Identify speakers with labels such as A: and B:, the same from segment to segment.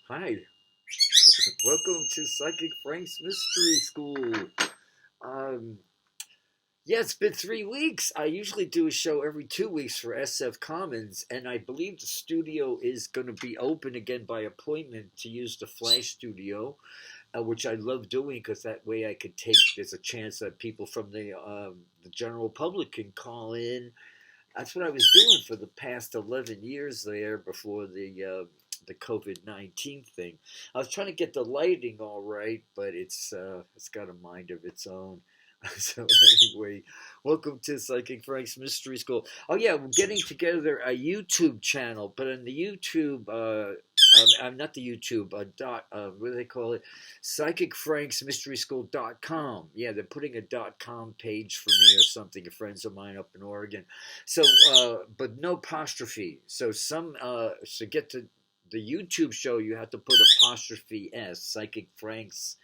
A: Hi, welcome to Psychic Frank's Mystery School. Um, yeah, it's been 3 weeks. I usually do a show every 2 weeks for SF Commons, and I believe the studio is going to be open again by appointment to use the Flash studio, which I love doing because that way I could take. There's a chance that people from the general public can call in. That's what I was doing for the past 11 years there before the COVID-19 thing. I was trying to get the lighting all right, but it's got a mind of its own. So anyway, welcome to Psychic Frank's Mystery School. Oh yeah, we're getting together a YouTube channel, but on the YouTube, I'm not the YouTube, what do they call it? PsychicFranksMysterySchool.com. Yeah, they're putting a .com page for me or something. Friends of mine up in Oregon. So, but no apostrophe. So to get to the YouTube show, you have to put apostrophe S, Psychic Frank's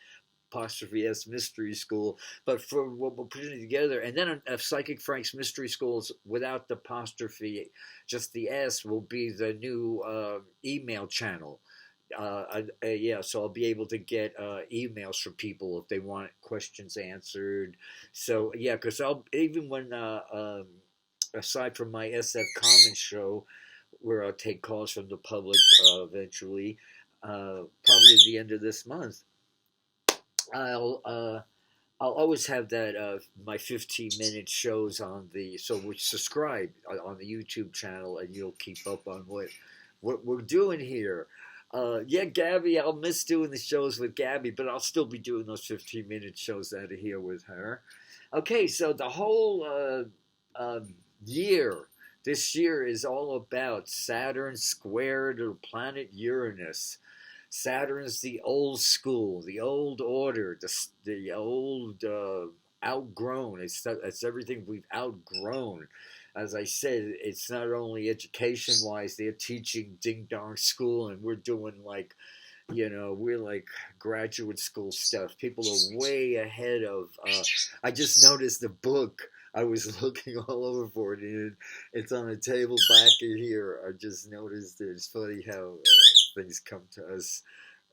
A: apostrophe S Mystery School. But for what we're putting together, and then a Psychic Frank's Mystery Schools without the apostrophe, just the S will be the new email channel. Yeah, so I'll be able to get emails from people if they want questions answered. So yeah, because I'll even when aside from my SF Commons show, where I'll take calls from the public eventually, probably at the end of this month. I'll uh, I'll always have that my 15-minute shows on the so which subscribe on the YouTube channel and you'll keep up on what we're doing here. Yeah, Gabby, I'll miss doing the shows with Gabby, but I'll still be doing those 15-minute shows out of here with her. Okay, so the whole year, this year is all about Saturn squared the planet Uranus. Saturn's the old school, the old order, the old outgrown. It's everything we've outgrown. As I said, it's not only education wise, they're teaching ding dong school, and we're doing like, we're like graduate school stuff. People are way ahead of. I just noticed the book. I was looking all over for it, and it's on a table back in here. I just noticed it. It's funny how things come to us.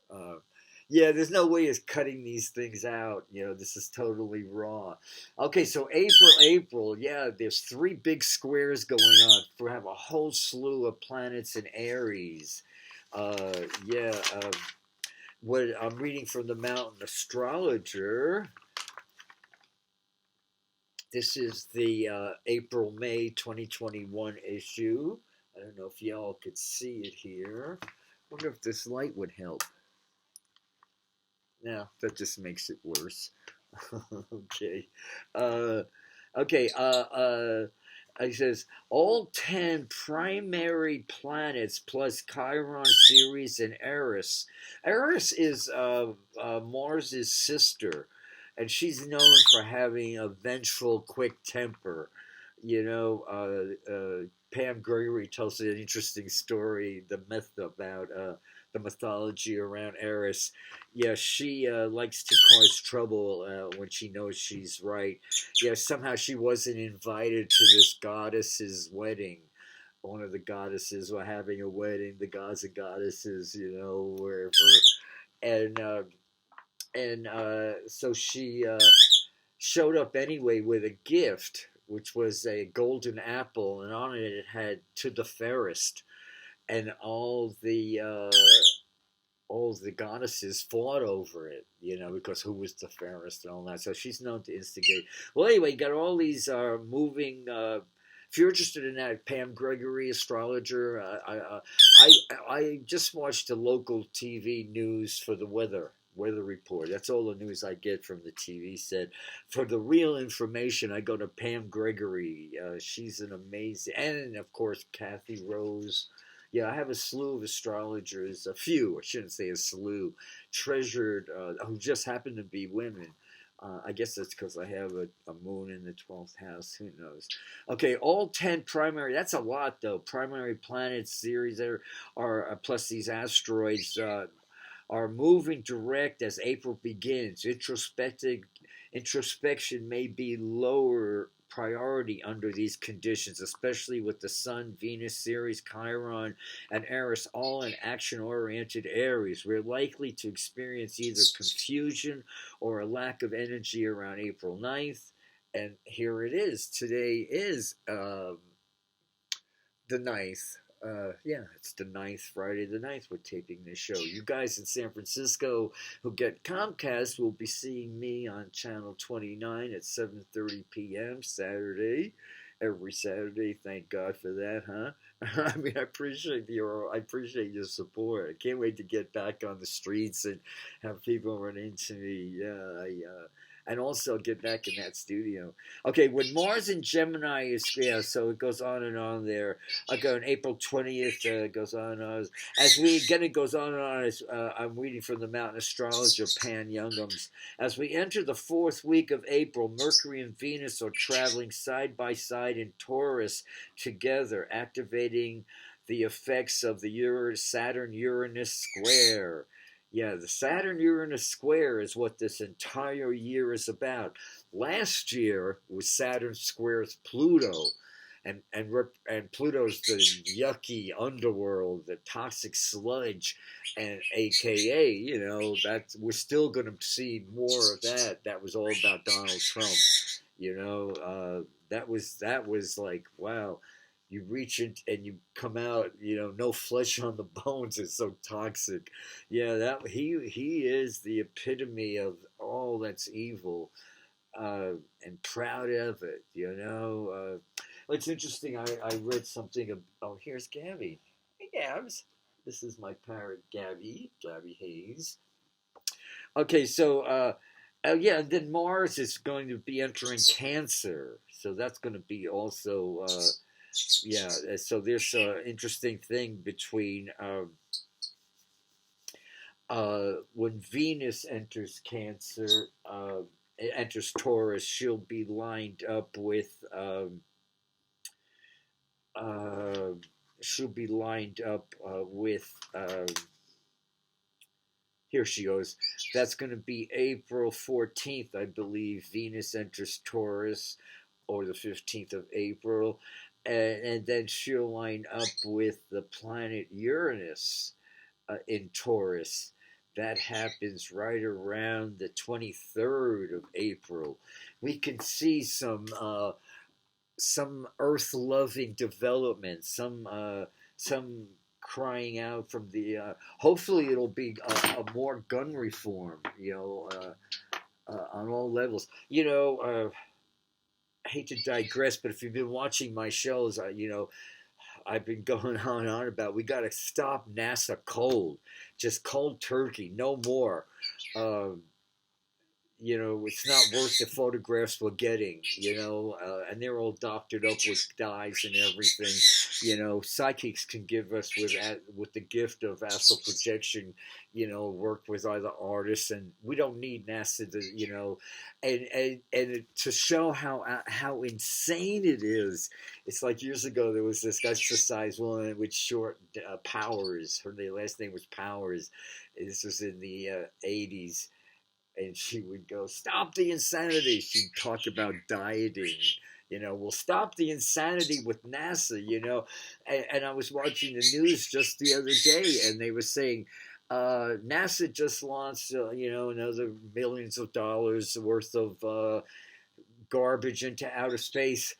A: Uh, yeah, there's no way of cutting these things out. This is totally raw. Okay, so April, yeah, there's three big squares going on. We have a whole slew of planets in Aries. Yeah, what I'm reading from the Mountain Astrologer. This is the April-May 2021 issue. I don't know if y'all could see it here. Wonder if this light would help. No, that just makes it worse. Okay. Uh, okay. It says all 10 primary planets plus Chiron, Ceres, and Eris. Eris is Mars's sister, and she's known for having a vengeful, quick temper. Pam Gregory tells an interesting story, the myth about the mythology around Eris. Yeah, she likes to cause trouble when she knows she's right. Yeah, somehow she wasn't invited to this goddess's wedding. One of the goddesses were having a wedding, the gods and goddesses, wherever. And so she showed up anyway with a gift, which was a golden apple, and on it had "to the fairest," and all the goddesses fought over it, because who was the fairest and all that. So she's known to instigate. Well, anyway, you got all these moving. If you're interested in that, Pam Gregory, astrologer. I just watched the local TV news for the weather report. That's all the news I get from the TV set. For the real information, I go to Pam Gregory. She's an amazing, and of course Kathy Rose. Yeah, I have a slew of astrologers, a few, I shouldn't say a slew, treasured, who just happen to be women. I guess that's because I have a moon in the 12th house. Who knows? Okay, all 10 primary, that's a lot though. Primary planets series there are plus these asteroids are moving direct as April begins. Introspection may be lower priority under these conditions, especially with the Sun, Venus, Ceres, Chiron, and Eris all in action-oriented Aries. We're likely to experience either confusion or a lack of energy around April 9th. And here it is. Today is the 9th. Yeah, it's the 9th, Friday the 9th. We're taping this show. You guys in San Francisco who get Comcast will be seeing me on channel 29 at 7:30 p.m. Saturday. Every Saturday. Thank God for that, huh? I mean, I appreciate your support. I can't wait to get back on the streets and have people run into me. Yeah, and also get back in that studio. Okay, when Mars in Gemini is, yeah, so it goes on and on there. Okay, on April 20th, it goes on and on. It goes on and on. As, I'm reading from the Mountain Astrologer, Pan Youngums. As we enter the 4th week of April, Mercury and Venus are traveling side by side in Taurus together, activating the effects of the Saturn-Uranus square. Yeah, the Saturn-Uranus square is what this entire year is about. Last year was Saturn squares Pluto, and Pluto's the yucky underworld, the toxic sludge, and AKA, you know, that we're still going to see more of that. That was all about Donald Trump, you know. That was like, wow. You reach it and you come out, you know, no flesh on the bones. It's so toxic. Yeah, that he is the epitome of all that's evil, and proud of it. You know, it's interesting. I read something. Oh, here's Gabby. Hey, Gabs. This is my parrot, Gabby Hayes. Okay, so. Yeah, and then Mars is going to be entering Cancer, so that's going to be also. Yeah, so there's an interesting thing between when Venus enters Cancer, enters Taurus, she'll be lined up with here she goes. That's going to be April 14th, I believe. Venus enters Taurus, or the 15th of April. And then she'll line up with the planet Uranus in Taurus. That happens right around the 23rd of April. We can see some earth-loving development, some crying out from the. Hopefully, it'll be a more gun reform. You know, on all levels. You know. I hate to digress, but if you've been watching my shows, you know, I've been going on and on about we got to stop NASA cold, just cold turkey, no more. You know, it's not worth the photographs we're getting, you know, and they're all doctored up with dyes and everything. You know, psychics can give us with the gift of astral projection, you know, work with other artists, and we don't need NASA to, you know, and to show how insane it is. It's like years ago there was this exercise woman with short Powers. Her last name was Powers. This was in the 80s. And she would go, stop the insanity. She'd talk about dieting. You know, we'll stop the insanity with NASA, you know. And I was watching the news just the other day, and they were saying, NASA just launched, you know, another millions of dollars worth of garbage into outer space.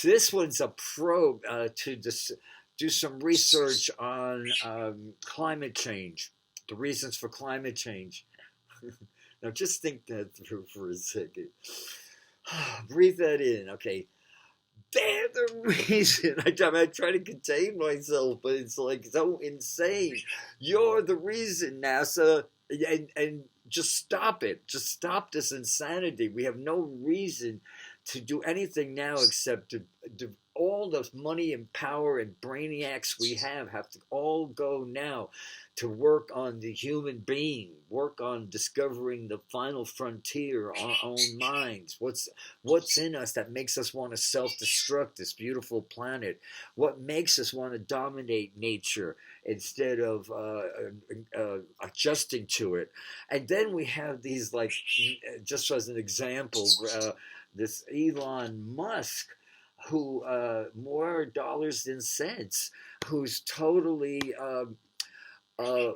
A: This one's a probe to do some research on climate change, the reasons for climate change. Now, just think that through for a second. Breathe that in. Okay. They're the reason. I try to contain myself, but it's like so insane. You're the reason, NASA. And just stop it. Just stop this insanity. We have no reason to do anything now except to all the money and power and brainiacs we have to all go now to work on the human being, work on discovering the final frontier, our own minds. What's in us that makes us want to self-destruct this beautiful planet? What makes us want to dominate nature instead of adjusting to it? And then we have these, like, just as an example, this Elon Musk, who more dollars than cents, who's totally uh,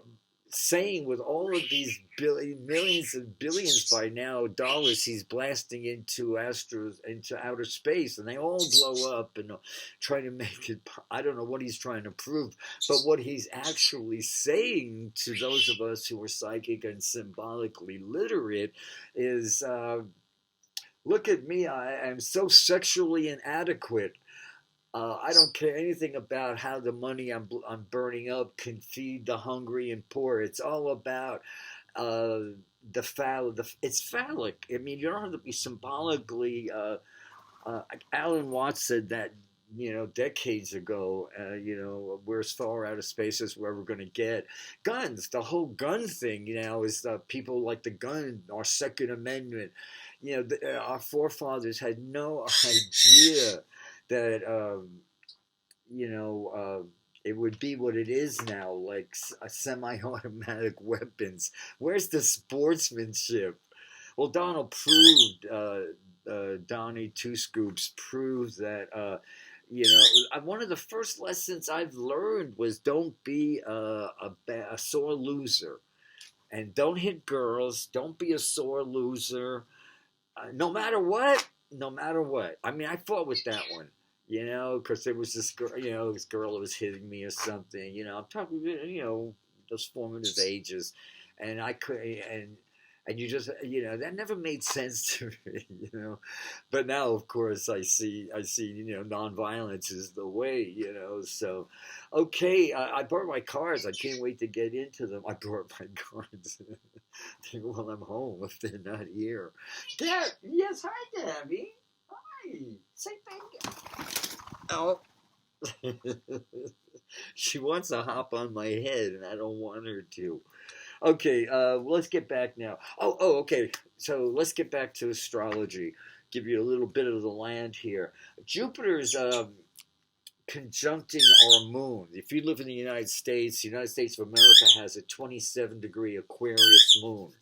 A: saying with all of these millions and billions by now dollars he's blasting into outer space, and they all blow up and trying to make it. I don't know what he's trying to prove, but what he's actually saying to those of us who are psychic and symbolically literate is, look at me, I am so sexually inadequate. I don't care anything about how the money I'm burning up can feed the hungry and poor. It's all about it's phallic. I mean, you don't have to be symbolically. Alan Watts said that, decades ago. We're as far out of space as we're ever going to get. Guns, the whole gun thing, is people like the gun, our Second Amendment. Our forefathers had no idea that it would be what it is now, like semi-automatic weapons. Where's the sportsmanship? Well, Donnie Two Scoops proved that. One of the first lessons I've learned was don't be a sore loser, and don't hit girls. Don't be a sore loser, no matter what. No matter what. I mean, I fought with that one. Because there was this girl that was hitting me or something. I'm talking, those formative ages, and I could, and you just, that never made sense to me. But now, of course, I see, nonviolence is the way, So, okay, I brought my cars. I can't wait to get into them. I brought my cards while I'm home if they're not here. Dad, yes, hi, Debbie. Say thank you. Oh. She wants to hop on my head, and I don't want her to. Okay, let's get back now. Okay. So let's get back to astrology. Give you a little bit of the land here. Jupiter's conjuncting our moon. If you live in the United States of America has a 27-degree Aquarius moon.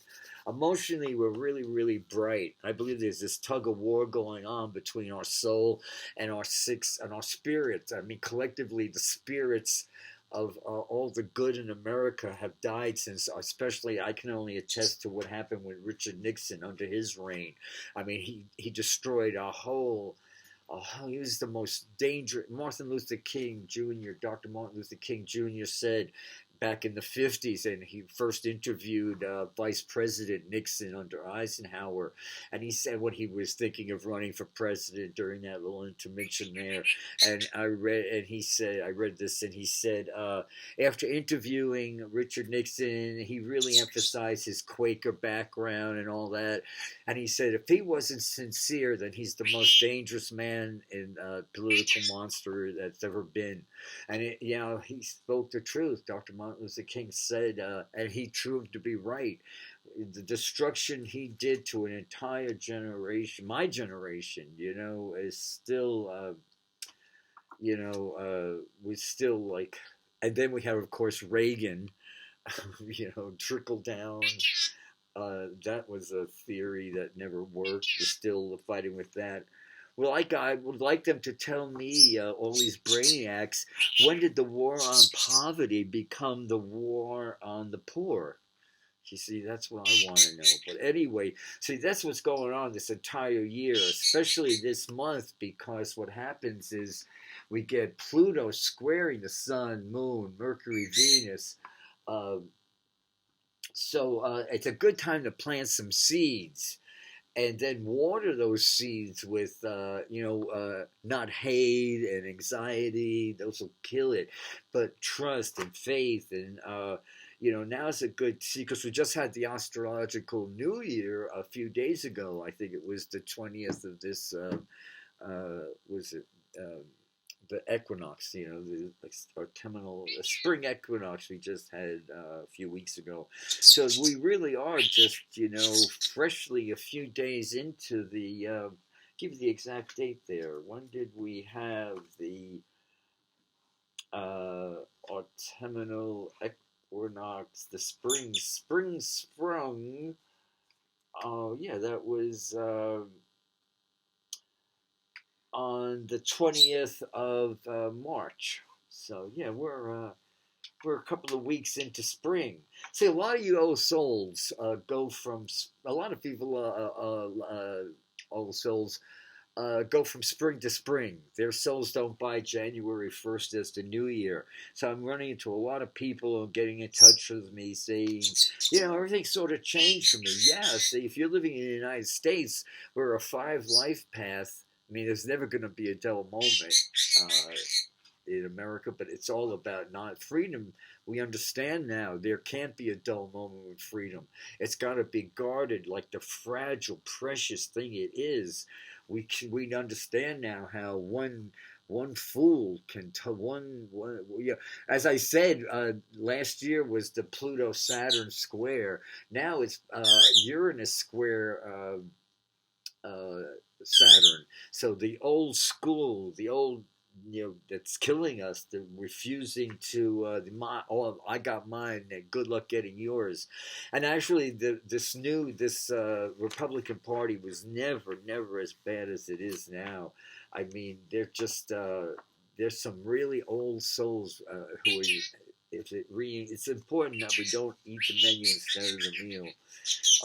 A: Emotionally, we're really, really bright. I believe there's this tug of war going on between our soul and our spirits. I mean, collectively, the spirits of all the good in America have died since, especially I can only attest to what happened with Richard Nixon under his reign. I mean, he destroyed a whole. He was the most dangerous. Martin Luther King Jr., Dr. Martin Luther King Jr. said back in the 50s, and he first interviewed Vice President Nixon under Eisenhower, and he said when he was thinking of running for president during that little intermission there, and I read this, and he said after interviewing Richard Nixon, he really emphasized his Quaker background and all that, and he said if he wasn't sincere, then he's the most dangerous man in political monster that's ever been. And he spoke the truth. Dr. Martin Luther King said, and he proved to be right. The destruction he did to an entire generation, my generation, is still, was still like. And then we have, of course, Reagan, trickle down. That was a theory that never worked. We're still fighting with that. Well, I would like them to tell me, all these brainiacs, when did the war on poverty become the war on the poor? You see, that's what I want to know. But anyway, see, that's what's going on this entire year, especially this month, because what happens is we get Pluto squaring the Sun, Moon, Mercury, Venus. So it's a good time to plant some seeds. And then water those seeds with, not hate and anxiety. Those will kill it. But trust and faith. And, now's a good, because we just had the Astrological New Year a few days ago. I think it was the 20th of this, the equinox, the autumnal spring equinox we just had a few weeks ago. So we really are just, freshly a few days into the, give you the exact date there. When did we have the autumnal equinox, the spring sprung? Oh, yeah, that was on the 20th of March. So yeah, we're a couple of weeks into spring. See, a lot of you old souls go from a lot of people old souls go from spring to spring. Their souls don't buy January 1st as the new year. So I'm running into a lot of people getting in touch with me saying, everything sort of changed for me. Yeah, see, if you're living in the United States, we're a 5 life path. I mean, there's never going to be a dull moment in America, but it's all about not freedom. We understand now there can't be a dull moment with freedom. It's got to be guarded like the fragile, precious thing it is. We understand now how one fool can as I said, last year was the Pluto Saturn square. Now it's Uranus square Saturn. So the old school, the old that's killing us, the refusing to I got mine, good luck getting yours. And actually this Republican Party was never as bad as it is now. I mean, they're just there's some really old souls who are it's important that we don't eat the menu instead of the meal.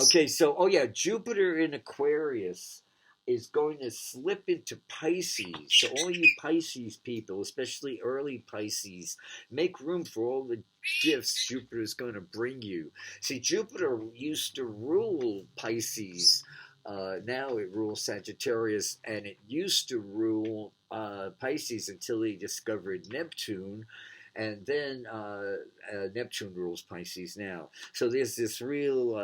A: Okay, so Jupiter in Aquarius is going to slip into Pisces. So all you Pisces people, especially early Pisces, make room for all the gifts Jupiter is going to bring you. See, Jupiter used to rule Pisces. Now it rules Sagittarius, and it used to rule Pisces until he discovered Neptune. And then Neptune rules Pisces now. So there's this real,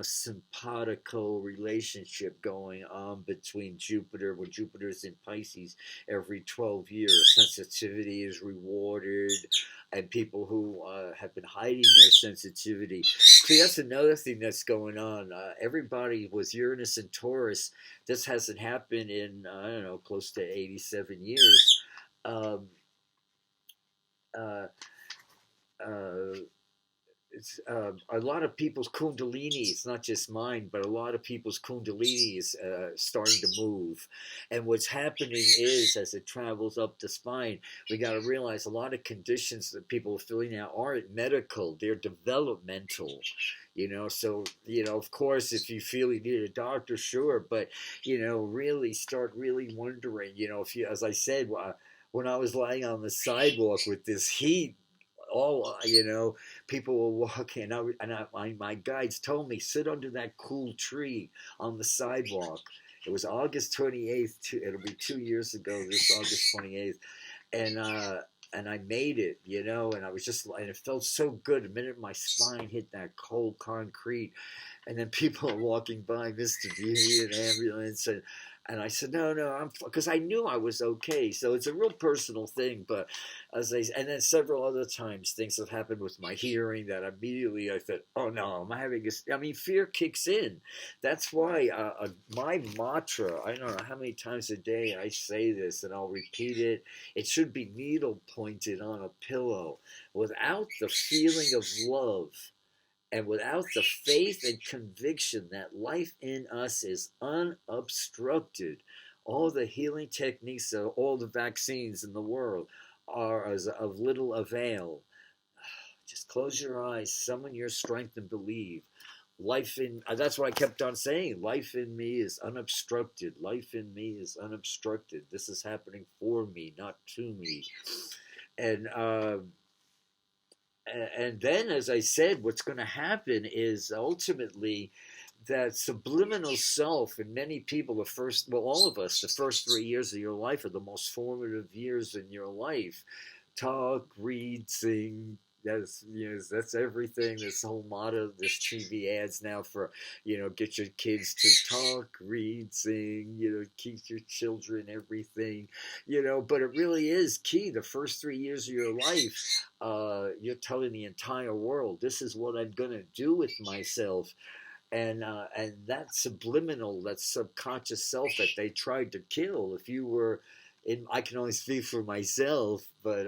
A: simpatico relationship going on between Jupiter. When Jupiter's in Pisces every 12 years, sensitivity is rewarded. And people who have been hiding their sensitivity. See, that's another thing that's going on. Everybody with Uranus and Taurus, this hasn't happened in, close to 87 years. It's a lot of people's Kundalini, it's not just mine, but a lot of people's Kundalini is starting to move. And what's happening is, as it travels up the spine, we got to realize a lot of conditions that people are feeling now aren't medical, they're developmental. So, of course, if you feel you need a doctor, sure, but, really start really wondering, if you, as I said, when I was lying on the sidewalk with this heat, people were walking, and my guides told me, sit under that cool tree on the sidewalk. It was August 28th. It'll be 2 years ago, this August 28th. And I made it, and I was and it felt so good. The minute my spine hit that cold concrete, and then people are walking by, Mr. Do you need an ambulance? And I said, no, because I knew I was okay. So it's a real personal thing. But and then several other times things have happened with my hearing that immediately I thought, oh no, I'm having fear kicks in. That's why my mantra, I don't know how many times a day I say this, and I'll repeat it. It should be needle pointed on a pillow. Without the feeling of love, and without the faith and conviction that life in us is unobstructed, all the healing techniques, all the vaccines in the world are of little avail. Just close your eyes, summon your strength, and believe. That's what I kept on saying. Life in me is unobstructed. Life in me is unobstructed. This is happening for me, not to me. And then, as I said, what's going to happen is ultimately that subliminal self, and many people, all of us, the first 3 years of your life are the most formative years in your life. Talk, read, sing. That's everything. This whole motto, this TV ads now for, get your kids to talk, read, sing, keep your children, everything, but it really is key. The first 3 years of your life, you're telling the entire world, this is what I'm going to do with myself. And that subliminal, that subconscious self that they tried to kill, if you were I can only speak for myself, but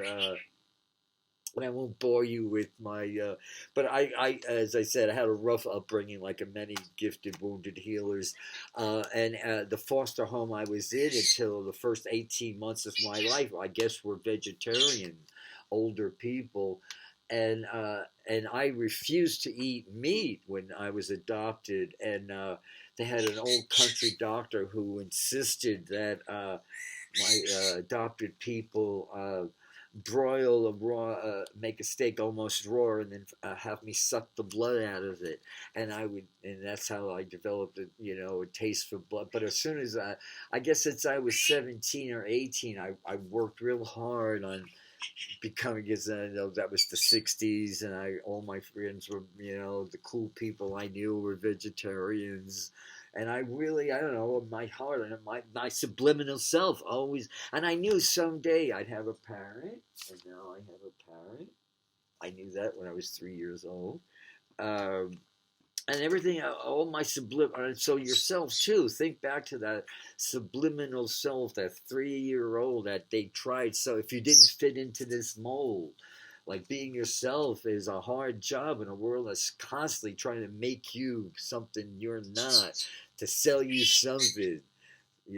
A: And I won't bore you with my, but as I said, I had a rough upbringing, like a many gifted wounded healers, and the foster home I was in until the first 18 months of my life, I guess, were vegetarian, older people, and I refused to eat meat when I was adopted, and they had an old country doctor who insisted that my adopted people broil a raw, make a steak almost raw, and then have me suck the blood out of it. And and that's how I developed a taste for blood. But as soon as I guess since I was 17 or 18, I worked real hard on becoming, because that was the 60s, and all my friends were, the cool people I knew were vegetarians. And I really, I don't know, in my heart, and my subliminal self always, and I knew someday I'd have a parent, and now I have a parent. I knew that when I was 3 years old. Um, and everything, all my subliminal, so yourself too, think back to that subliminal self, that 3-year-old that they tried. So if you didn't fit into this mold, like being yourself is a hard job in a world that's constantly trying to make you something you're not, to sell you something.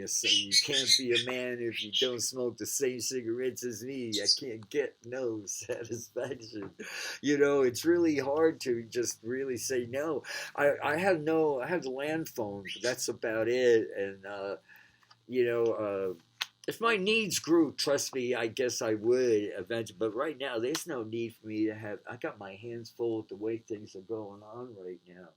A: So you can't be a man if you don't smoke the same cigarettes as me. I can't get no satisfaction. It's really hard to just really say no. I have the land phone, but that's about it. And if my needs grew, trust me, I guess I would eventually. But right now, there's no need for me to have. I got my hands full with the way things are going on right now.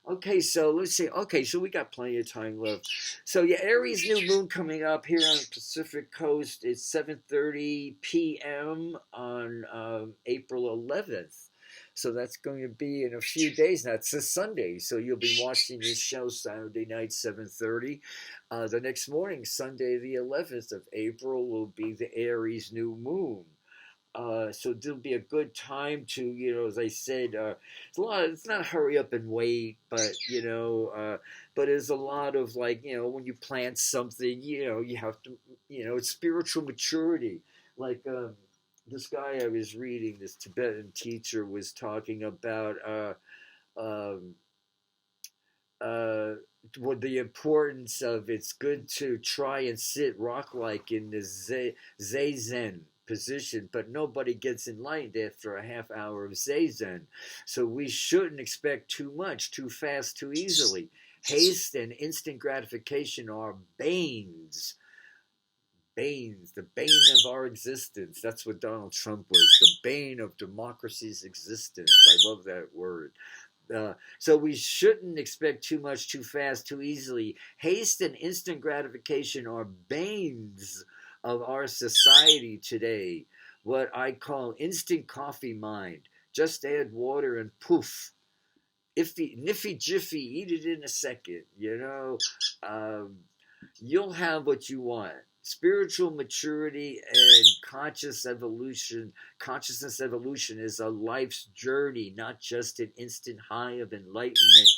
A: Okay, so let's see. Okay, so we got plenty of time left. So yeah, Aries New Moon coming up here on the Pacific Coast. It's 7:30 p.m. on April 11th. So that's going to be in a few days. Now it's this Sunday, so you'll be watching this show Saturday night, 7:30. The next morning, Sunday the 11th of April, will be the Aries New Moon. So there'll be a good time to, as I said, it's not hurry up and wait, but, but there's a lot of like, when you plant something, you have to, it's spiritual maturity. Like, this guy I was reading, this Tibetan teacher was talking about, um, what the importance of, it's good to try and sit rock-like in the zazen position, but nobody gets enlightened after a half hour of zazen. So we shouldn't expect too much, too fast, too easily. Haste and instant gratification are banes. Banes, the bane of our existence. That's what Donald Trump was, the bane of democracy's existence. I love that word. So we shouldn't expect too much, too fast, too easily. Haste and instant gratification are banes of our society today. What I call instant coffee mind. Just add water and poof. Niffy jiffy, eat it in a second. You'll have what you want. Spiritual maturity and consciousness evolution is a life's journey, not just an instant high of enlightenment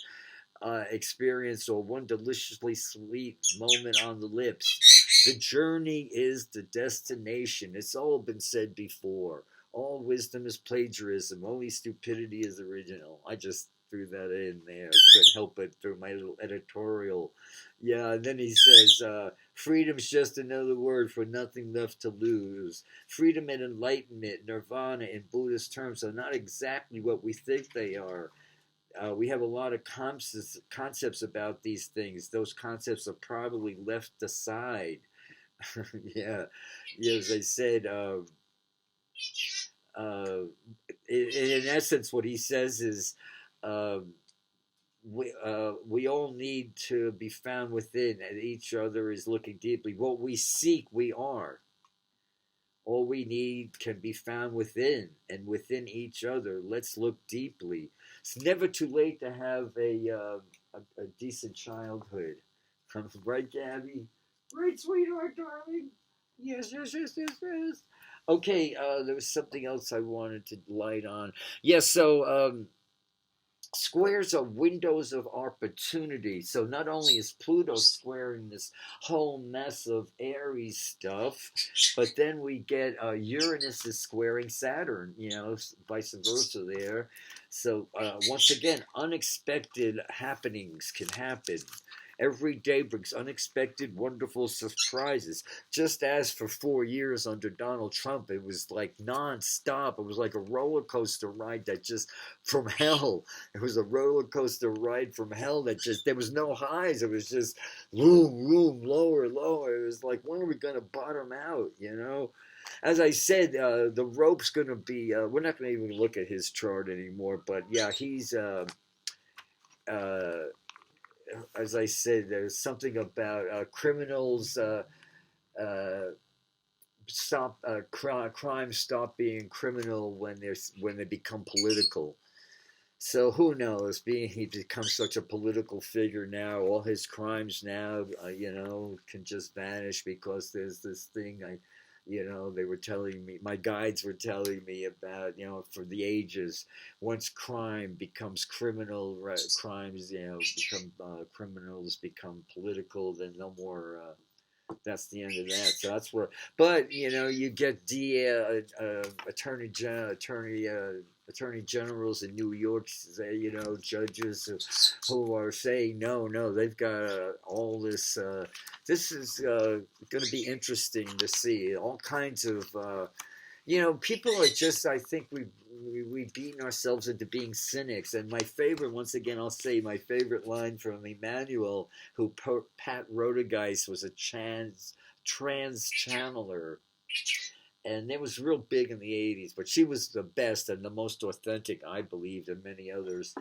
A: experience or one deliciously sweet moment on the lips. The journey is the destination. It's all been said before. All wisdom is plagiarism. Only stupidity is original. I just threw that in there. I couldn't help it through my little editorial. Yeah, and then he says, freedom's just another word for nothing left to lose. Freedom and enlightenment, nirvana in Buddhist terms, are not exactly what we think they are. We have a lot of concepts about these things. Those concepts are probably left aside. Yeah, as I said, in essence, what he says is, we all need to be found within, and each other is looking deeply. What we seek, we are. All we need can be found within, and within each other. Let's look deeply. It's never too late to have a decent childhood. Right, Gabby? Right, sweetheart, darling? Yes, yes, yes, yes, yes. Okay, there was something else I wanted to light on. Yes, so Squares are windows of opportunity. So not only is Pluto squaring this whole mess of Aries stuff, but then we get Uranus is squaring Saturn, vice versa there. So once again, unexpected happenings can happen. Every day brings unexpected, wonderful surprises. Just as for 4 years under Donald Trump, it was like nonstop. It was like a roller coaster ride that just from hell. It was a roller coaster ride from hell that just, there was no highs. It was just loom, lower, lower. It was like, when are we going to bottom out, As I said, the rope's going to be, we're not going to even look at his chart anymore, but yeah, he's, as I said, there's something about criminals uh, crime stop being criminal when they become political. So who knows? He becomes such a political figure now. All his crimes now, can just vanish because there's this thing. They were telling me, my guides were telling me about, for the ages, once crime becomes criminal, right, crimes, become criminals, become political, then no more. That's the end of that. So that's where, but you get the attorney generals in New York, judges who are saying no, they've got all this. This is going to be interesting to see. All kinds of. People are just, I think we've beaten ourselves into being cynics. And my favorite, once again, I'll say my favorite line from Emmanuel, who Pat Rodegeist was a trans channeler. And it was real big in the 80s, but she was the best and the most authentic, I believe, and many others.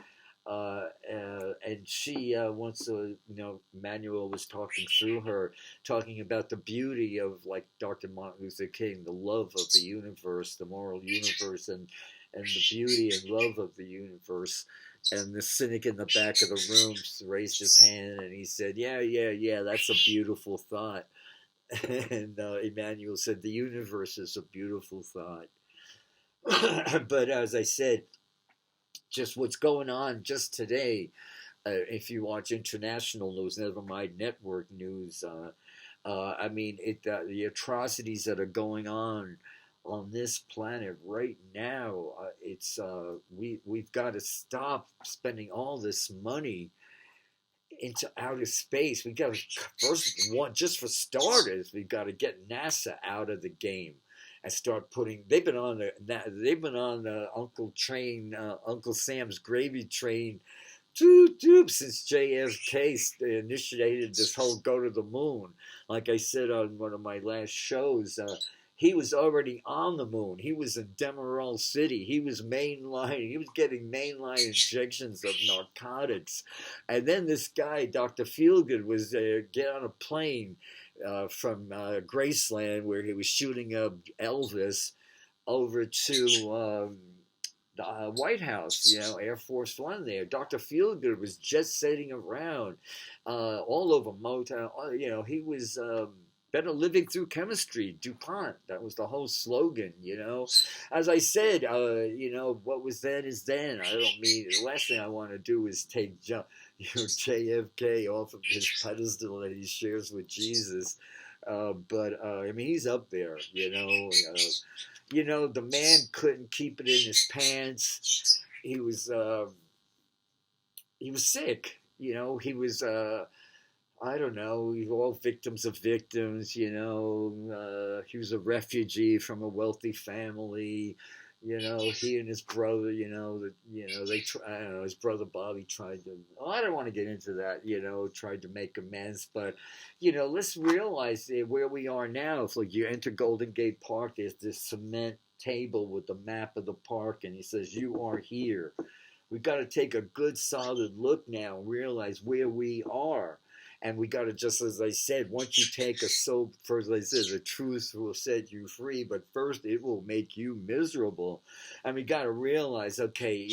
A: And she once, Manuel was talking through her, talking about the beauty of, like Dr. Martin Luther King, the love of the universe, the moral universe, and the beauty and love of the universe. And the cynic in the back of the room raised his hand and he said, yeah, that's a beautiful thought. And Emmanuel said, the universe is a beautiful thought. But as I said, just what's going on just today, if you watch international news, never mind network news, the atrocities that are going on this planet right now, we've got to stop spending all this money into outer space. We got to just for starters, we've got to get NASA out of the game and start putting. They've been on the Uncle Sam's gravy train, since JFK initiated this whole go to the moon. Like I said on one of my last shows, he was already on the moon. He was in Demerol City. He was mainline. He was getting mainline injections of narcotics. And then this guy, Dr. Feelgood, was get on a plane from Graceland, where he was shooting up Elvis, over to the White House, Air Force One there. Dr. Feelgood was just sitting around all over Motown. He was better living through chemistry, DuPont. That was the whole slogan, As I said, what was then is then. I don't mean, the last thing I want to do is take JFK off of his pedestal that he shares with Jesus. But he's up there, the man couldn't keep it in his pants. He was sick. He was, I don't know, we were all victims of victims, he was a refugee from a wealthy family. He and his brother, I don't know, his brother Bobby tried to, I don't want to get into that, tried to make amends, but, let's realize where we are now. If like you enter Golden Gate Park, there's this cement table with the map of the park, and he says, you are here. We've got to take a good solid look now and realize where we are. And we got to, just as I said, once you take first I said, the truth will set you free, but first it will make you miserable. And we got to realize, okay,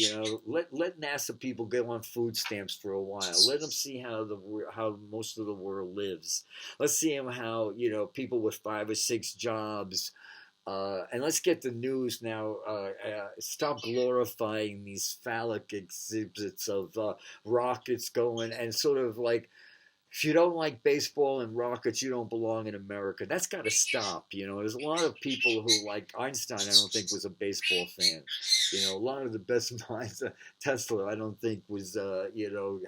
A: let NASA people go on food stamps for a while. Let them see how most of the world lives. Let's see how, people with 5 or 6 jobs And let's get the news now. Stop glorifying these phallic exhibits of rockets going and sort of like, if you don't like baseball and rockets, you don't belong in America. That's got to stop. There's a lot of people who, like Einstein, I don't think was a baseball fan. A lot of the best minds, Tesla, I don't think was,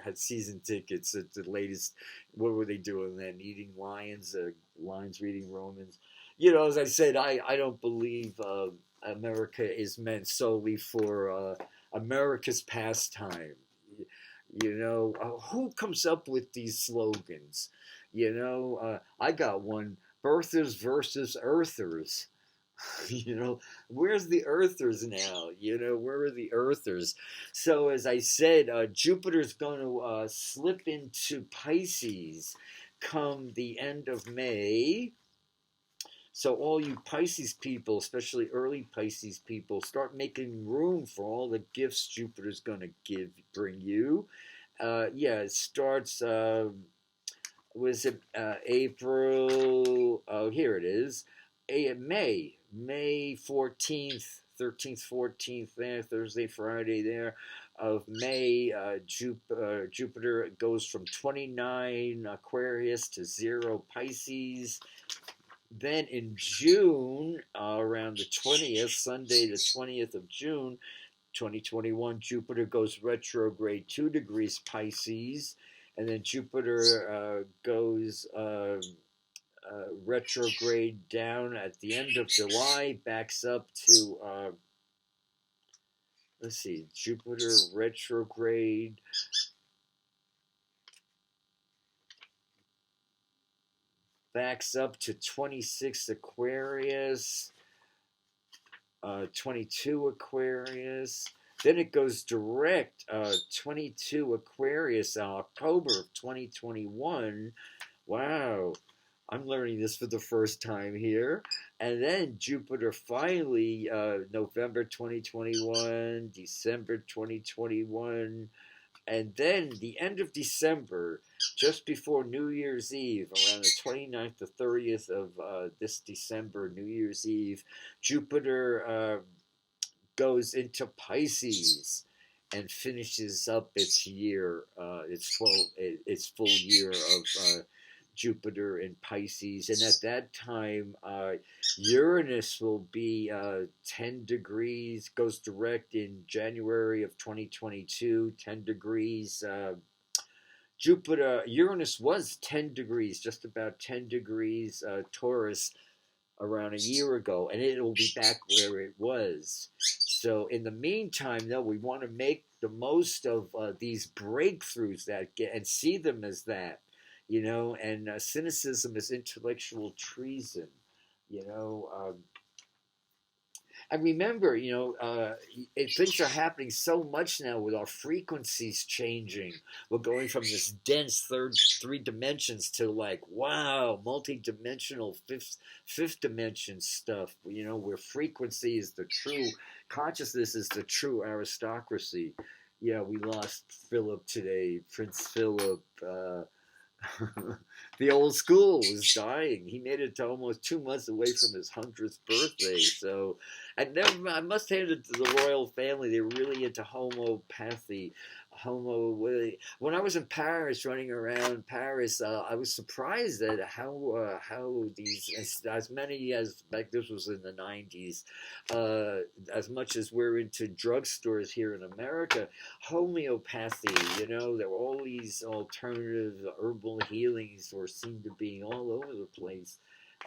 A: had season tickets at the latest. What were they doing then? Eating lions, lions reading Romans. As I said, I don't believe America is meant solely for America's pastime. Who comes up with these slogans? I got one: birthers versus earthers. Where's the earthers now? Where are the earthers? So as I said, Jupiter's going to slip into Pisces come the end of May. So all you Pisces people, especially early Pisces people, start making room for all the gifts Jupiter's going to bring you. It starts, was it April? Oh, here it is. May 14th, 13th, 14th there, Thursday, Friday there of May. Jupiter goes from 29 Aquarius to 0 Pisces. Then in June, around the 20th, Sunday the 20th of June, 2021, Jupiter goes retrograde 2 degrees Pisces. And then Jupiter goes retrograde down at the end of July, backs up to, Jupiter retrograde. Backs up to 26 Aquarius, 22 Aquarius. Then it goes direct, 22 Aquarius, October of 2021. Wow, I'm learning this for the first time here. And then Jupiter finally, November 2021, December 2021. And then the end of December, just before New Year's Eve, around the 29th to 30th of this December, New Year's Eve, Jupiter goes into Pisces and finishes up its year, its full year of Jupiter in Pisces. And at that time, Uranus will be 10 degrees, goes direct in January of 2022, 10 degrees. Uranus was 10 degrees, just about 10 degrees Taurus around a year ago, and it will be back where it was. So in the meantime, though, we want to make the most of these breakthroughs that get, and see them as that. And cynicism is intellectual treason, and remember, things are happening so much now with our frequencies changing. We're going from this dense three dimensions to like, wow, multi-dimensional fifth dimension stuff, where frequency is the true, consciousness is the true aristocracy. Yeah, we lost Philip today, Prince Philip, the old school was dying. He made it to almost 2 months away from his 100th birthday. So, and then I must hand it to the royal family. They were really into homeopathy. When I was in Paris, running around Paris, I was surprised at how these, as many as, back this was in the 90s, as much as we're into drugstores here in America, homeopathy, there were all these alternative herbal healings were seemed to be all over the place.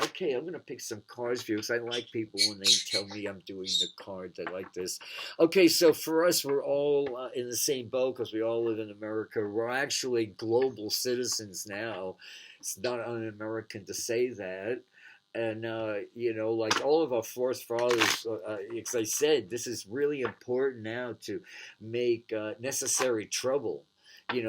A: Okay, I'm going to pick some cards for you because I like people when they tell me I'm doing the cards. I like this. Okay, so for us, we're all in the same boat because we all live in America. We're actually global citizens now. It's not un-American to say that. And, like all of our forefathers, as I said, this is really important now to make necessary trouble.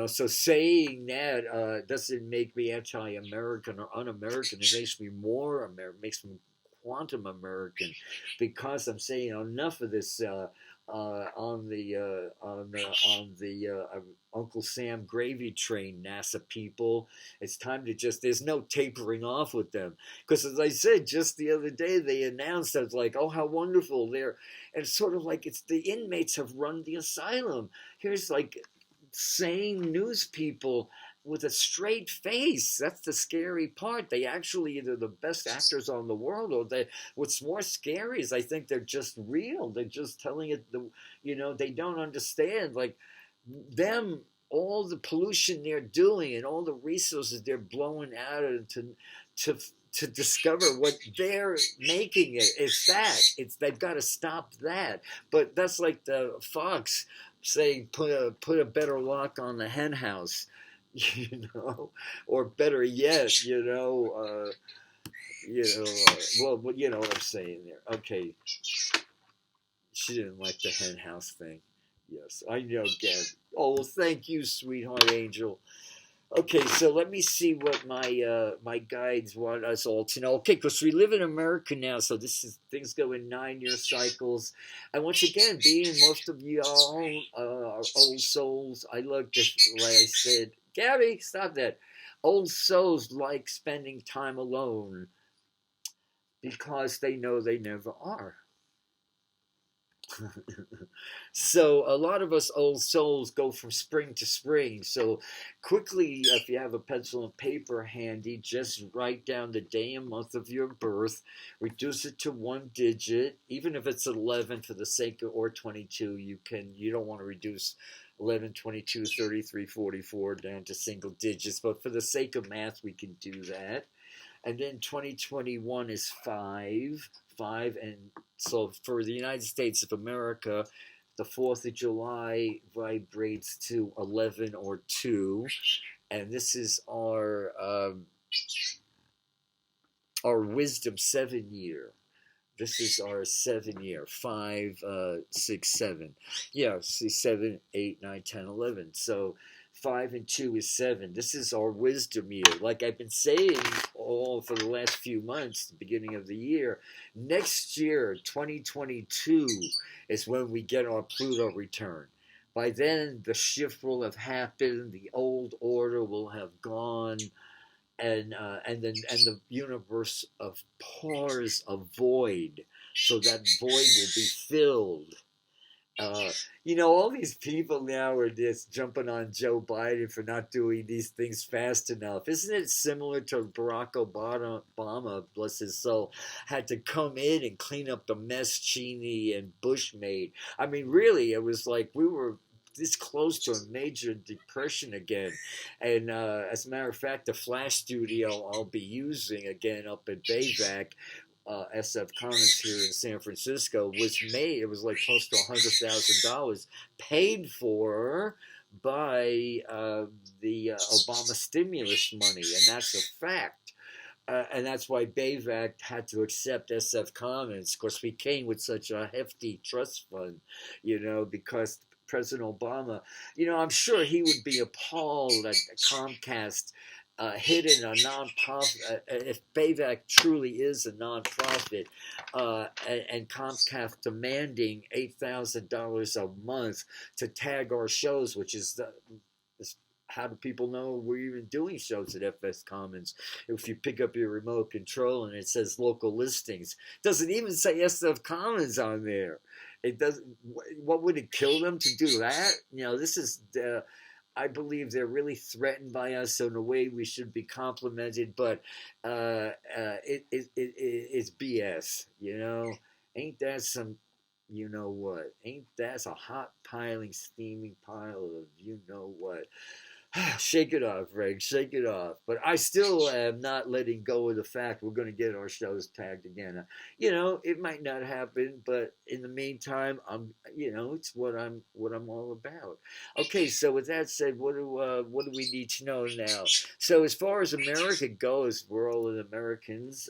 A: So saying that doesn't make me anti-American or un-American. It makes me more American, makes me quantum American, because I'm saying enough of this on the Uncle Sam gravy train, NASA people. It's time to just, there's no tapering off with them. Because as I said, just the other day, they announced that it's like, oh, how wonderful they're, and it's sort of like it's the inmates have run the asylum. Here's like sane news people with a straight face. That's the scary part. They actually either the best actors on the world, or they. What's more scary is I think they're just real. They're just telling it. They don't understand. Like them, all the pollution they're doing and all the resources they're blowing out to to discover what they're making it. They've got to stop that. But that's like the fox saying put a better lock on the hen house. Or better yet, well, you know what I'm saying there. Okay, she didn't like the hen house thing. Yes, I know, Gab. Oh, thank you, sweetheart angel. Okay, so let me see what my guides want us all to know. Okay, because we live in America now, so things go in 9-year cycles. And once again, being most of y'all are old souls, I love this. Like I said, Gabby, stop that. Old souls like spending time alone because they know they never are. So a lot of us old souls go from spring to spring. So quickly, if you have a pencil and paper handy, just write down the day and month of your birth, reduce it to one digit, even if it's 11 for the sake of, or 22. You don't want to reduce 11, 22, 33, 44 down to single digits, but for the sake of math, we can do that. And then 2021 is 5, and so for the United States of America, the 4th of July vibrates to 11 or 2, and this is our wisdom 7 year. This is our 7 year, 5, 6, 7. Yeah, see, 7, 8, 9, 10, 11. So 5 and 2 is 7. This is our wisdom year. Like I've been saying all for the last few months, the beginning of the year, next year, 2022, is when we get our Pluto return. By then, the shift will have happened, the old order will have gone, and the universe of pours a void, so that void will be filled. All these people now are just jumping on Joe Biden for not doing these things fast enough. Isn't it similar to Barack Obama, bless his soul, had to come in and clean up the mess Cheney and Bush made? I mean, really, it was like we were this close to a major depression again. And as a matter of fact, the Flash studio I'll be using again up at Bayvac, SF Commons here in San Francisco, was made. It was like close to $100,000, paid for by the Obama stimulus money, and that's a fact. And that's why Bayvac had to accept SF Commons. Of course, we came with such a hefty trust fund, because President Obama, I'm sure he would be appalled at Comcast hidden a non-profit, if Bayvac truly is a non-profit, and Comcast demanding $8,000 a month to tag our shows, which is how do people know we're even doing shows at FS Commons? If you pick up your remote control and it says local listings, it doesn't even say SF Commons on there. It doesn't. What would it kill them to do that? This is. I believe they're really threatened by us, so in a way we should be complimented. But it's BS. Ain't that some? You know what? Ain't that a hot piling, steaming pile of what? Shake it off, Greg. Shake it off. But I still am not letting go of the fact we're going to get our shows tagged again. It might not happen, but in the meantime, it's what I'm all about. Okay, so with that said, what do we need to know now? So as far as America goes, we're all Americans.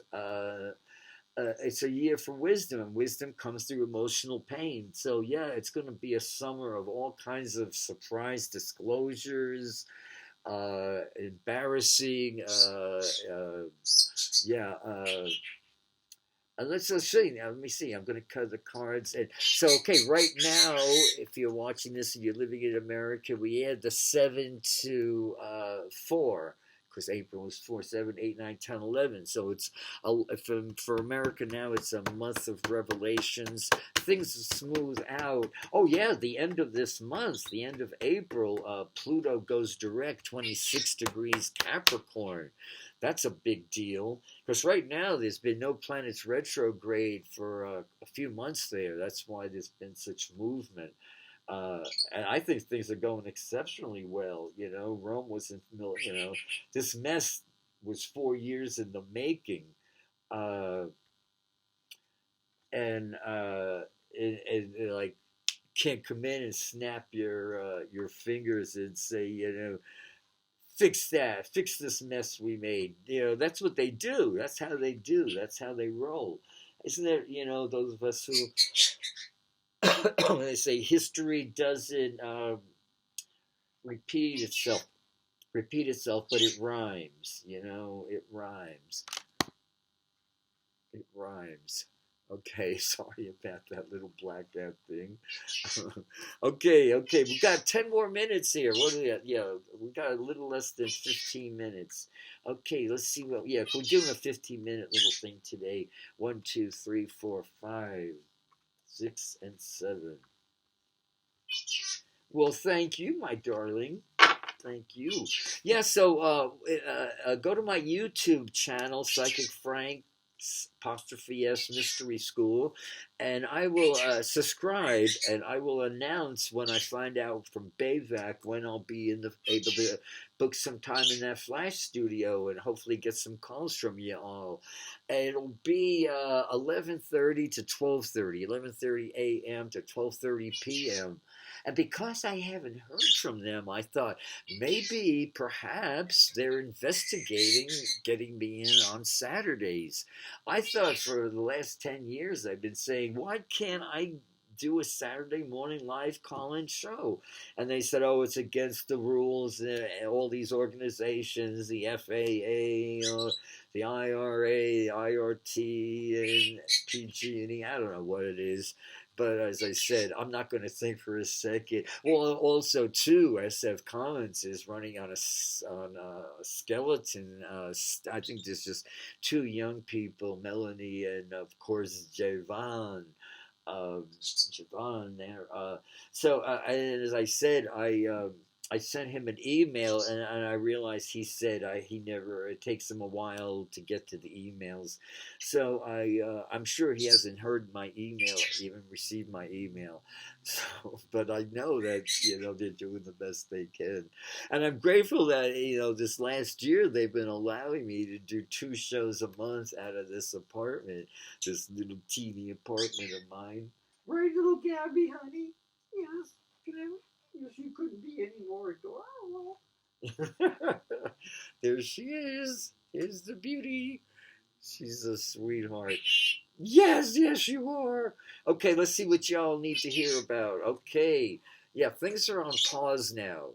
A: It's a year for wisdom, and wisdom comes through emotional pain. So yeah, it's going to be a summer of all kinds of surprise disclosures, embarrassing, let's see. Now, let me see. I'm going to cut the cards. And so, okay, right now, if you're watching this and you're living in America, we add the 7 to 4 because April was 4, 7, 8, 9, 10, 11. So it's for America now, it's a month of revelations. Things smooth out. Oh, yeah, the end of this month, the end of April, Pluto goes direct, 26 degrees Capricorn. That's a big deal because right now there's been no planets retrograde for a few months there. That's why there's been such movement. And I think things are going exceptionally well. You know, Rome wasn't, you know, this mess was 4 years in the making. Uh, and like, can't come in and snap your fingers and say, you know, fix that, fix this mess we made. You know, that's what they do. That's how they do. That's how they roll. Isn't there, you know, those of us who, when they say history doesn't repeat itself, but it rhymes, you know, it rhymes. It rhymes. Okay, sorry about that little blacked out thing. Okay, we got 10 more minutes here. What do we got? Yeah, we got a little less than 15 minutes. Okay, let's see what, yeah, we're doing a 15-minute little thing today. 1, 2, 3, 4, 5, 6, and 7. Well, thank you, my darling. Thank you. Yeah, so go to my YouTube channel, Psychic Frank apostrophe S Mystery School, and I will subscribe, and I will announce when I find out from Bayvac when I'll be able to book some time in that flash studio and hopefully get some calls from you all. And it'll be 11:30 to 12:30, 11:30 a.m. to 12:30 p.m. And because I haven't heard from them, I thought maybe, perhaps, they're investigating getting me in on Saturdays. I thought for the last 10 years I've been saying, why can't I do a Saturday morning live call-in show? And they said, oh, it's against the rules. All these organizations, the FAA, the IRA, the IRT, and PG&E, I don't know what it is. But as I said, I'm not going to think for a second. Well, also, too, SF Commons is running on a skeleton. I think there's just two young people, Melanie and, of course, Javon. Javon there. And as I said, I sent him an email, and I realized he said he never. It takes him a while to get to the emails, so I'm sure he hasn't heard my email, even received my email. So, but I know that they're doing the best they can, and I'm grateful that this last year they've been allowing me to do 2 shows a month out of this apartment, this little teeny apartment of mine. Right, little Gabby, honey? Yes, yes, you couldn't be any more adorable. There she is. Here's the beauty. She's a sweetheart. Yes, you are. Okay, let's see what y'all need to hear about. Okay. Yeah, things are on pause now.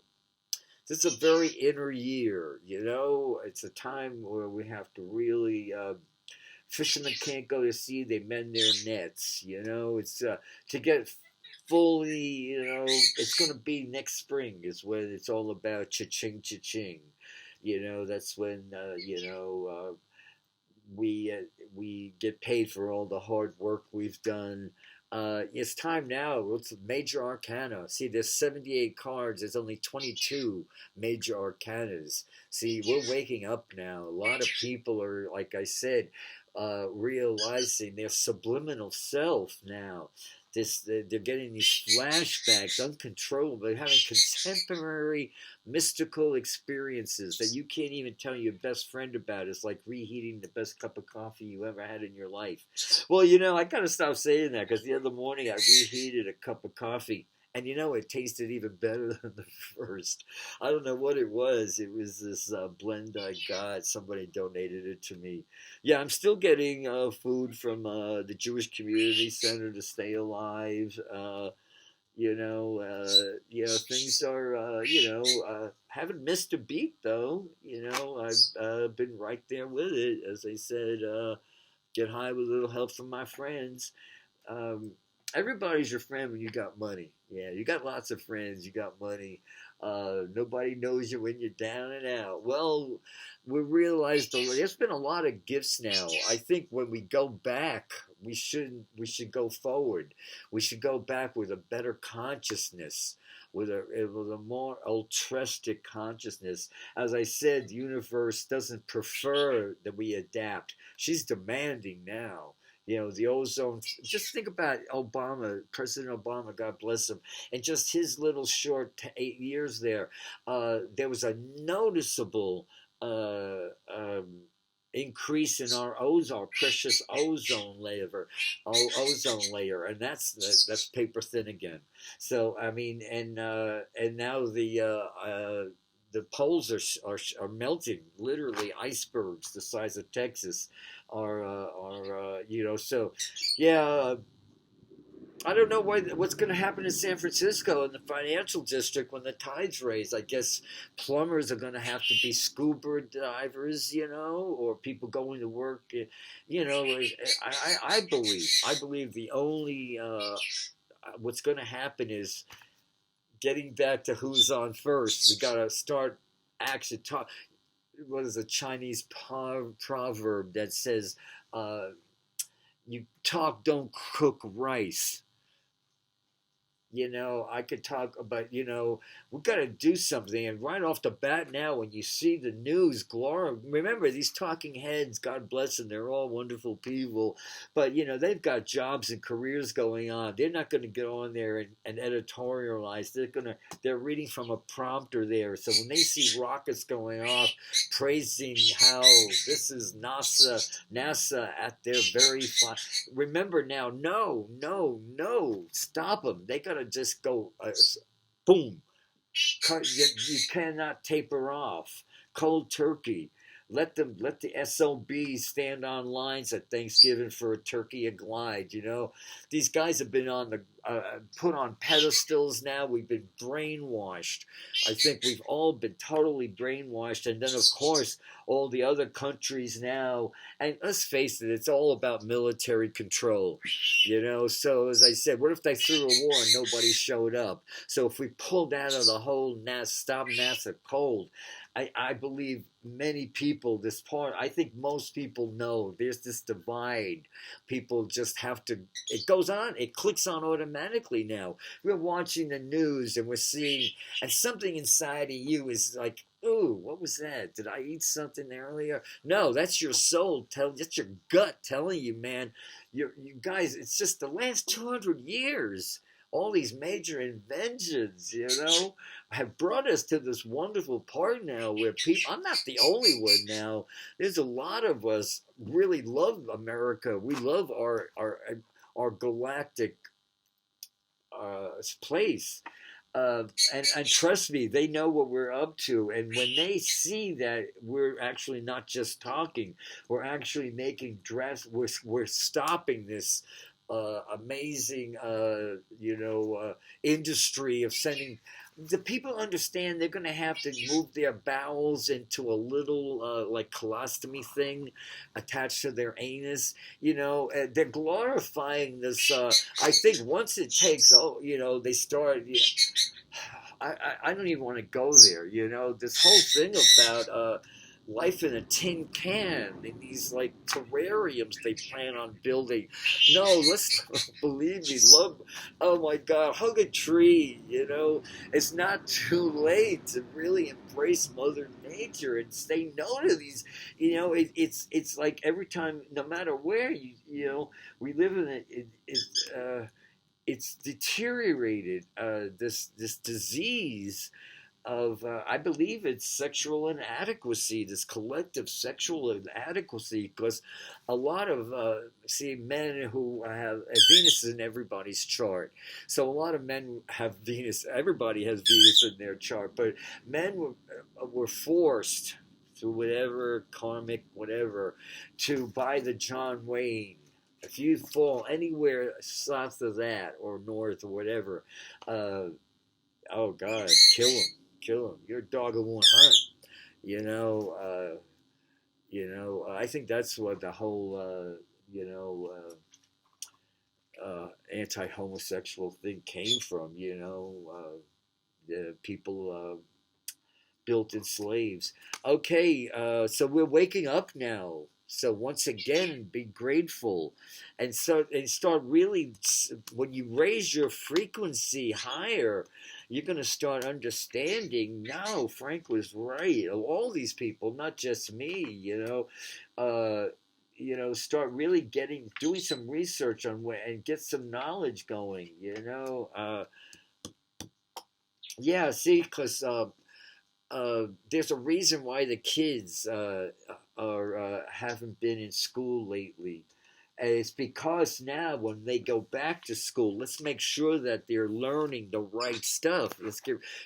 A: This is a very inner year, It's a time where we have to really... fishermen can't go to sea, they mend their nets, It's to get fully, it's going to be next spring is when it's all about cha-ching, cha-ching. That's when, we get paid for all the hard work we've done. It's time now. What's major arcana? See, there's 78 cards. There's only 22 major arcanas. See, we're waking up now. A lot of people are, like I said, realizing their subliminal self now. They're getting these flashbacks, uncontrollable. They're having contemporary mystical experiences that you can't even tell your best friend about. It's like reheating the best cup of coffee you ever had in your life. Well, I gotta stop saying that because the other morning I reheated a cup of coffee. And it tasted even better than the first. I don't know what it was. It was this blend I got. Somebody donated it to me. Yeah, I'm still getting food from the Jewish Community Center to stay alive. Things are, haven't missed a beat, though. I've been right there with it. As I said, get high with a little help from my friends. Um, Everybody's your friend when you got money. Yeah, you got lots of friends. You got money. Nobody knows you when you're down and out. Well, we realized there's been a lot of gifts now. I think when we go back, we shouldn't. We should go forward. We should go back with a better consciousness, with a more altruistic consciousness. As I said, the universe doesn't prefer that we adapt. She's demanding now. The ozone. Just think about Obama, President Obama, God bless him, and just his little short 8 years there. There was a noticeable increase in our precious ozone layer, and that's paper thin again. So I mean, and now the poles are melting. Literally, icebergs the size of Texas So yeah. I don't know what's going to happen in San Francisco in the financial district when the tides raise. I guess plumbers are going to have to be scuba divers, or people going to work. I believe the only what's going to happen is getting back to who's on first. We got to start actually talk. What is a Chinese proverb that says, "You talk, don't cook rice." I could talk about, we've got to do something. And right off the bat now, when you see the news, remember these talking heads, God bless them, they're all wonderful people. But, they've got jobs and careers going on. They're not going to get on there and editorialize. They're reading from a prompter there. So when they see rockets going off, praising how this is NASA at their very fine. Remember now, no, stop them. They got to just go, boom. You cannot taper off. Cold turkey. Let the SOBs stand on lines at Thanksgiving for a turkey a glide. These guys have been put on pedestals now. We've been brainwashed. I think we've all been totally brainwashed. And then, of course, all the other countries now. And let's face it, it's all about military control. So as I said, what if they threw a war and nobody showed up? So if we pulled out of the whole stop NASA cold, I believe many people, I think most people know there's this divide. People just have to, it goes on, it clicks on automatically now. We're watching the news and we're seeing, and something inside of you is like, ooh, what was that? Did I eat something earlier? No, that's your soul that's your gut telling you, man. You guys, it's just the last 200 years. All these major inventions, have brought us to this wonderful part now where I'm not the only one now. There's a lot of us really love America. We love our galactic place. And trust me, they know what we're up to. And when they see that we're actually not just talking, we're actually making we're stopping this amazing, industry of sending. The people understand they're going to have to move their bowels into a little like colostomy thing attached to their anus. They're glorifying this. I think once it takes, they start. I don't even want to go there. This whole thing about life in a tin can in these like terrariums they plan on building. No, let's believe me, love. Oh my God, hug a tree. It's not too late to really embrace Mother Nature and say no to these. It's like every time, no matter where we live in it. It's deteriorated. This disease of I believe it's sexual inadequacy, this collective sexual inadequacy, because a lot of men who have Venus is in everybody's chart, so a lot of men have Venus. Everybody has Venus in their chart, but men were forced through whatever karmic whatever to buy the John Wayne. If you fall anywhere south of that or north or whatever, oh God, kill him. You're a dog who won't hunt. I think that's what the whole you know, anti-homosexual thing came from, the people built in slaves. Okay, so we're waking up now. So once again, be grateful, and start really. When you raise your frequency higher, you're going to start understanding. No, Frank was right. All these people, not just me. Start really doing some research on and get some knowledge going. Yeah. See, because there's a reason why the kids are haven't been in school lately. And it's because now when they go back to school, let's make sure that they're learning the right stuff.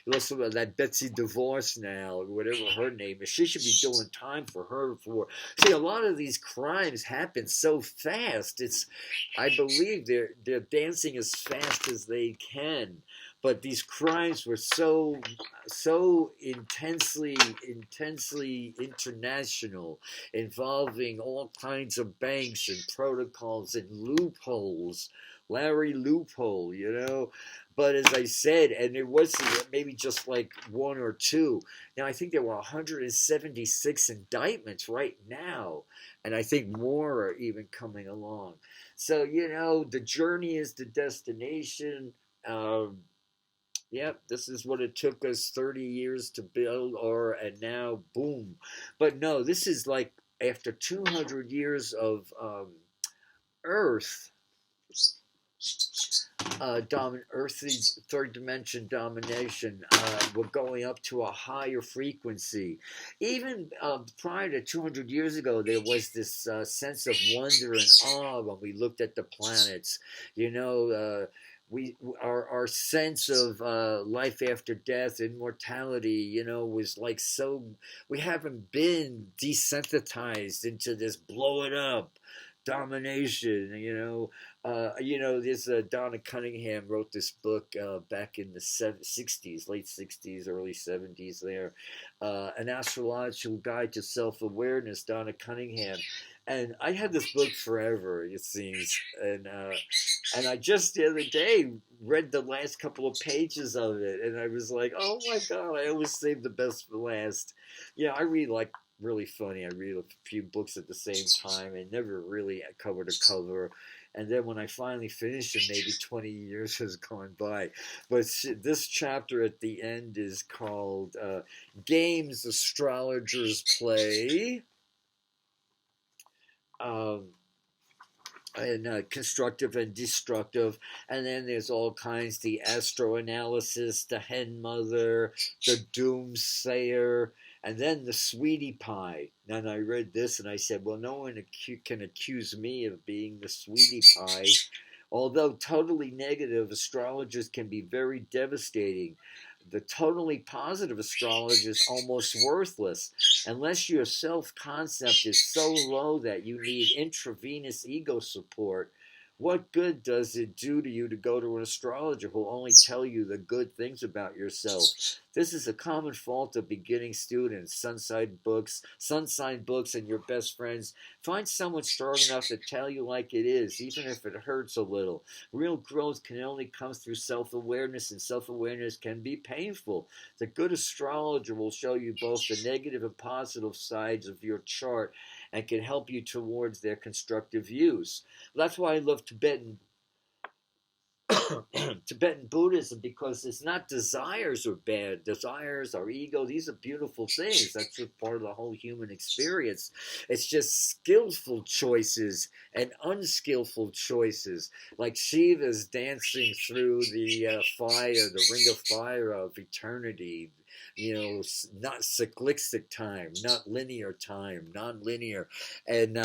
A: Listen to that Betsy DeVos now, or whatever her name is. She should be doing time for her for. See, a lot of these crimes happen so fast. I believe they're dancing as fast as they can. But these crimes were so intensely international, involving all kinds of banks and protocols and loopholes. Larry Loophole. But as I said, and it wasn't maybe just like one or two. Now I think there were 176 indictments right now, and I think more are even coming along. So the journey is the destination. Yep, this is what it took us 30 years to build, and now, boom. But no, this is like after 200 years of Earth, earthly third dimension domination, we're going up to a higher frequency. Even prior to 200 years ago, there was this sense of wonder and awe when we looked at the planets. Our sense of life after death, immortality, was like so. We haven't been desensitized into this blow it up domination. This Donna Cunningham wrote this book back in the 60s, late 60s, early 70s. There, an astrological guide to self-awareness. Donna Cunningham. And I had this book forever, it seems, and I just the other day read the last couple of pages of it, and I was like, oh my God, I always save the best for last. Yeah, I read like really funny. I read a few books at the same time and never really cover to cover. And then when I finally finished it, maybe 20 years has gone by. But this chapter at the end is called Games Astrologers Play. And constructive and destructive, and then there's all kinds, the astroanalysis, the hen mother, the doomsayer, and then the sweetie pie. And I read this and I said, well, no one can accuse me of being the sweetie pie. Although totally negative, astrologers can be very devastating. The totally positive astrologer is almost worthless unless your self-concept is so low that you need intravenous ego support. What good does it do to you to go to an astrologer who will only tell you the good things about yourself? This is a common fault of beginning students. Sun sign books, and your best friends. Find someone strong enough to tell you like it is, even if it hurts a little. Real growth can only come through self-awareness, and self-awareness can be painful. The good astrologer will show you both the negative and positive sides of your chart and can help you towards their constructive views. That's why I love Tibetan Buddhism, because it's not desires are bad. Desires, our ego, these are beautiful things. That's just part of the whole human experience. It's just skillful choices and unskillful choices. Like Shiva's dancing through the fire, the ring of fire of eternity. Not cyclic time, not linear time, non-linear. And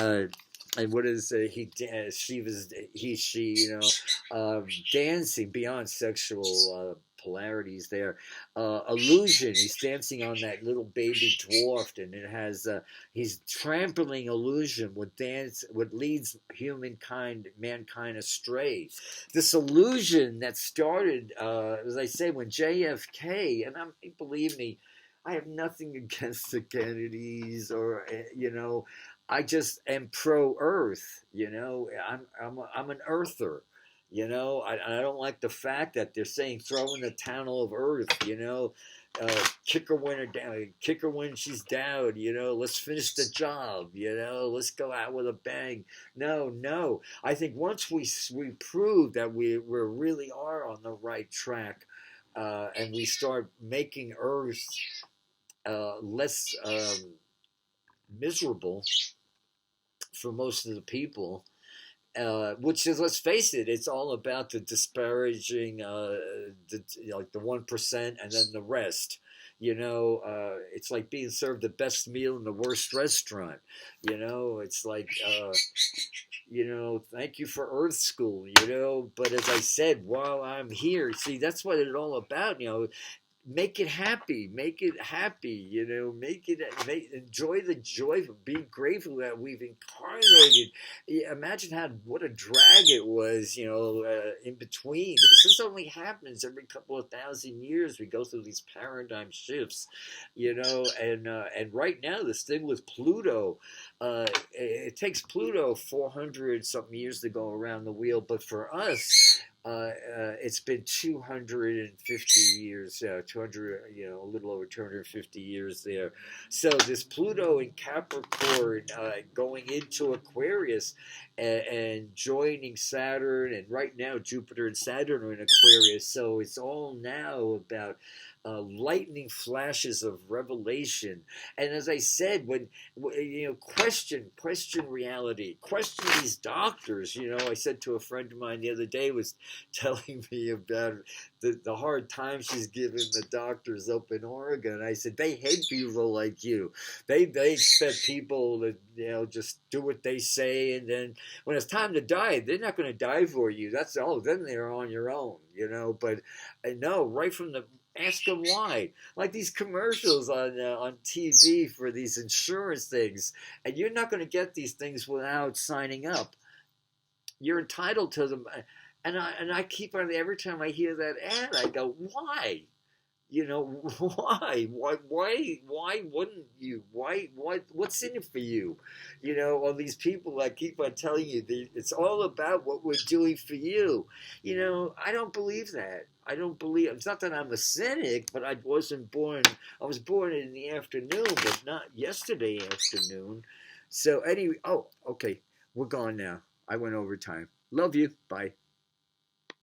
A: what is dancing beyond sexual polarities there. Illusion, he's dancing on that little baby dwarf, and it has he's trampling illusion, what leads mankind astray. This illusion that started, as I say, when JFK, and believe me, I have nothing against the Kennedys or I just am pro Earth. I'm an Earther. I don't like the fact that they're saying throw in the towel of Earth. Kick her when her down, kick her when she's down. Let's finish the job. Let's go out with a bang. No, no. I think once we prove that we really are on the right track, and we start making Earth less miserable for most of the people, which is, let's face it, it's all about the disparaging, like the 1% and then the rest. It's like being served the best meal in the worst restaurant. It's like, thank you for Earth School. But as I said, while I'm here, see, that's what it's all about. Make it happy, make it happy, enjoy the joy of being grateful that we've incarnated. Imagine what a drag it was, in between. This only happens every couple of thousand years. We go through these paradigm shifts, and right now this thing with Pluto, it takes Pluto 400 something years to go around the wheel, but for us, it's been 250 years, 200, a little over 250 years there. So this Pluto in Capricorn, going into Aquarius and joining Saturn, and right now Jupiter and Saturn are in Aquarius. So it's all now about lightning flashes of revelation. And as I said, when question reality, question these doctors. I said to a friend of mine the other day, was telling me about the hard time she's given the doctors up in Oregon. I said, they hate people like you. They expect people to just do what they say, and then when it's time to die, they're not going to die for you. Then they're on your own. But I know right from the ask them why. Like these commercials on TV for these insurance things, and you're not going to get these things without signing up. You're entitled to them, and I keep on, every time I hear that ad, I go, why? Why wouldn't you? What's in it for you? All these people that keep on telling you it's all about what we're doing for you. I don't believe that. It's not that I'm a cynic, but I was born in the afternoon, but not yesterday afternoon. So anyway, okay, we're gone now. I went over time. Love you. Bye.